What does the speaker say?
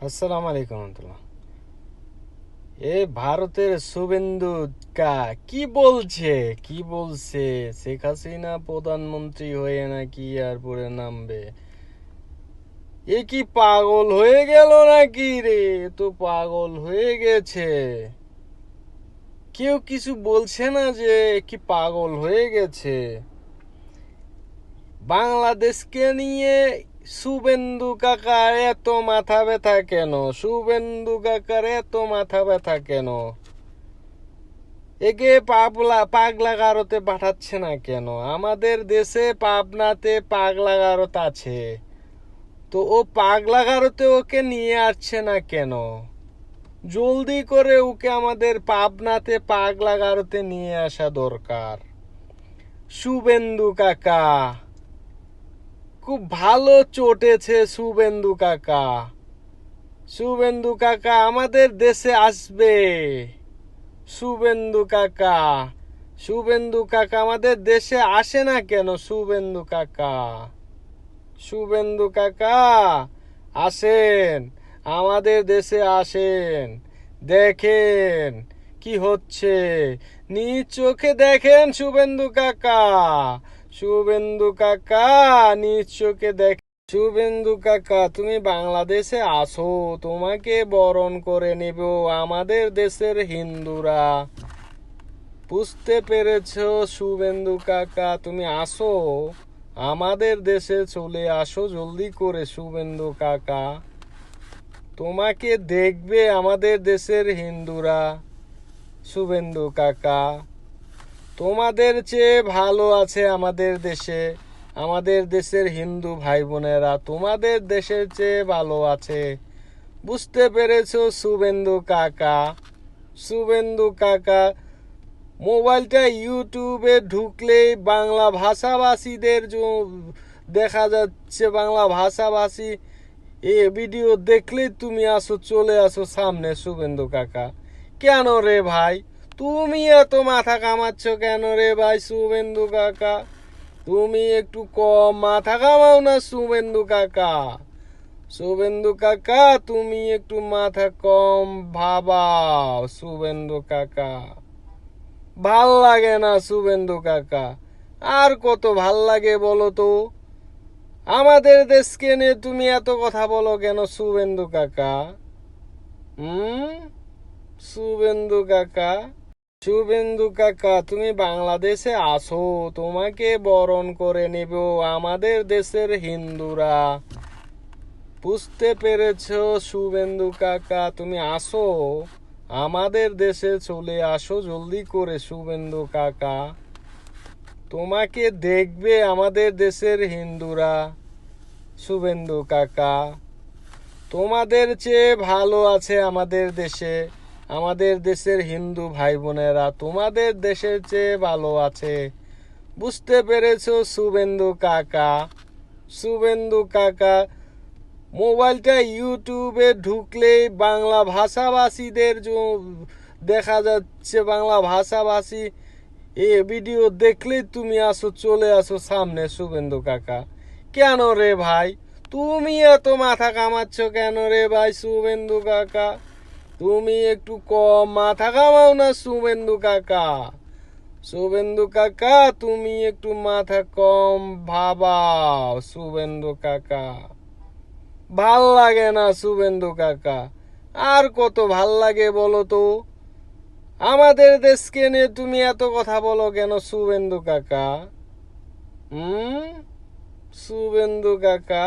আসসালামু আলাইকুম রহমতুল্লাহ। ভারতের শুভেন্দু কি বলছে, কি বলছে? শেখ হাসিনা প্রধানমন্ত্রী হয়ে নাকি এয়ারপোর্টে নামবে? কি পাগল হয়ে গেল নাকি রে? তো পাগল হয়ে গেছে, কেউ কিছু বলছে না যে কি পাগল হয়ে গেছে? বাংলাদেশকে নিয়ে শুভেন্দু কাকার এত মাথা ব্যথা কেন? শুভেন্দু কাকার এত মাথা ব্যথা কেন? একে পাগলা গারদে পাঠাচ্ছে না কেন? আমাদের দেশে পাবনাতে পাগলা গারদ আছে, তো ও পাগলা গারদে ওকে নিয়ে আসছে না কেন? জলদি করে ওকে আমাদের পাবনাতে পাগলা গারদে নিয়ে আসা দরকার। শুভেন্দু কাকা খুব ভালো চটেছে। শুভেন্দু কাকা, শুভেন্দু কাকা আমাদের দেশে আসবে। শুভেন্দু কাকা, শুভেন্দু কাকা আমাদের দেশে আসে না কেন? শুভেন্দু কাকা, শুভেন্দু কাকা আসেন, আমাদের দেশে আসেন, দেখেন কি হচ্ছে, নিজ চোখে দেখেন। শুভেন্দু কাকা, শুভেন্দু কাকা নিজ চোখে দেখেন। শুভেন্দু কাকা তুমি বাংলাদেশে আসো, তোমাকে বরণ করে নেব আমাদের দেশের হিন্দুরা। বুঝতে পেরেছো শুভেন্দু কাকা? তুমি আসো, আমাদের দেশে চলে আসো জলদি করে। শুভেন্দু কাকা তোমাকে দেখবে আমাদের দেশের হিন্দুরা। শুভেন্দু কাকা তোমাদের চেয়ে ভালো আছে আমাদের দেশে, আমাদের দেশের হিন্দু ভাই বোনেরা তোমাদের দেশের চেয়ে ভালো আছে। বুঝতে পেরেছো শুভেন্দু কাকা? শুভেন্দু কাকা মোবাইলটা ইউটিউবে ঢুকলেই বাংলা ভাষাভাষীদের দেখা যাচ্ছে, বাংলা ভাষাভাষী ভিডিও দেখলেই তুমি আসো, চলে আসো সামনে। শুভেন্দু কাকা কেন রে ভাই তুমি এত মাথা কামাচ্ছ কেন রে ভাই? শুভেন্দু কাকা তুমি একটু কম মাথা কামাও না শুভেন্দু কাকা। শুভেন্দু কাকা তুমি একটু মাথা কম ভাবাও। শুভেন্দু কাকা ভাল লাগে না শুভেন্দু কাকা? আর কত ভাল লাগে বলো তো? আমাদের দেশকে নিয়ে তুমি এত কথা বলো কেন শুভেন্দু কাকা? হুম, শুভেন্দু কাকা, শুভেন্দু কাকা তুমি বাংলাদেশে আসো, তোমাকে বরণ করে নেব আমাদের দেশের হিন্দুরা। বুঝতে পেরেছো শুভেন্দু কাকা? তুমি আসো, আমাদের দেশে চলে আসো জলদি করে। শুভেন্দু কাকা তোমাকে দেখবে আমাদের দেশের হিন্দুরা। শুভেন্দু কাকা তোমাদের চেয়ে ভালো আছে আমাদের দেশে, আমাদের দেশের হিন্দু ভাই বোনেরা তোমাদের দেশের চেয়ে ভালো আছে। বুঝতে পেরেছো শুভেন্দু কাকা? শুভেন্দু কাকা মোবাইলটা ইউটিউবে ঢুকলেই বাংলা ভাষাভাষীদের দেখা যাচ্ছে, বাংলা ভাষাভাষী ভিডিও দেখলেই তুমি আসো, চলে আসো সামনে। শুভেন্দু কাকা কেন রে ভাই তুমি এত মাথা কামাচ্ছ কেন রে ভাই? শুভেন্দু কাকা তুমি একটু কম মাথা কামাও না শুভেন্দু কাকা। শুভেন্দু কাকা তুমি একটু মাথা কম ভাবাও। শুভেন্দু কাকা ভাল লাগে না শুভেন্দু কাকা? আর কত ভাল লাগে বলো তো? আমাদের দেশকে নিয়ে তুমি এত কথা বলো কেন শুভেন্দু কাকা? হুম, শুভেন্দু কাকা